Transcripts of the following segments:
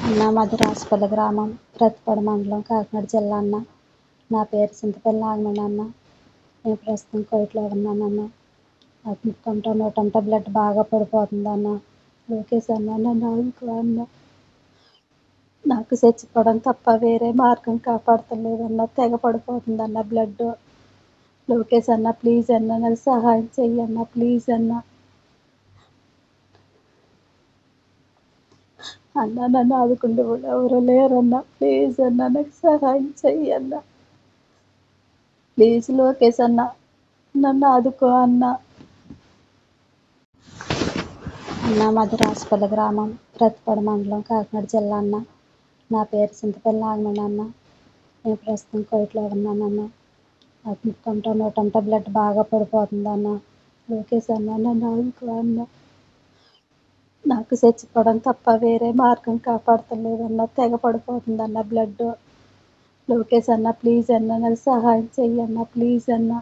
అన్న మాది రాసిపల్లి గ్రామం, ప్రతిపాడు మండలం, కాకినాడ జిల్లా అన్న. నా పేరు చింతపల్లి నాగమణి అన్న. నేను ప్రస్తుతం కోవిడ్లో ఉన్నానన్న. నాకు నూటంట బ్లడ్ బాగా పడిపోతుంది అన్న. లోకేష్ అన్న నన్ను ఆదుకో అన్న. నాకు చచ్చిపోవడం తప్ప వేరే మార్గం కాపాడతలేదన్న. తెగ పడిపోతుంది అన్న బ్లడ్. లోకేష్ అన్న ప్లీజ్ అన్న నాకు సహాయం చెయ్యన్న, ప్లీజ్ అన్న. అన్న నన్ను ఆదుకుంటే కూడా ఎవరు లేరన్న. ప్లీజ్ అన్న నాకు సహాయం చెయ్యన్న. ప్లీజ్ లోకేష్ అన్న నన్ను ఆదుకో అన్న. అన్న మాది రాసిపల్లి గ్రామం, ప్రతిపాడు మండలం, కాకినాడ జిల్లా అన్న. నా పేరు చింతపల్లి నాగమణి అన్న. నేను ప్రస్తుతం కోవిడ్లో ఉన్నానన్న. నాకు నూటంట బ్లడ్ బాగా పడిపోతుంది అన్న. లోకేష్ అన్న నన్ను ఆదుకో అన్న. నాకు చచ్చిపోవడం తప్ప వేరే మార్గం కాపాడతలేదన్న. తెగ పడిపోతుంది అన్న బ్లడ్. లోకేష్ అన్న ప్లీజ్ అన్న నాకు సహాయం చెయ్యన్న, ప్లీజ్ అన్న.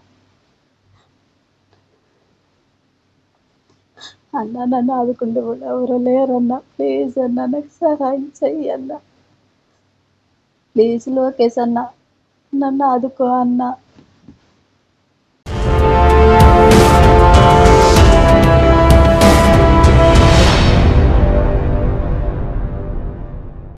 అన్న నన్ను ఆదుకుంటే కూడా ఎవరు లేరన్న. ప్లీజ్ అన్న నాకు సహాయం చెయ్యన్న. ప్లీజ్ లోకేష్ అన్న నన్ను ఆదుకో అన్న.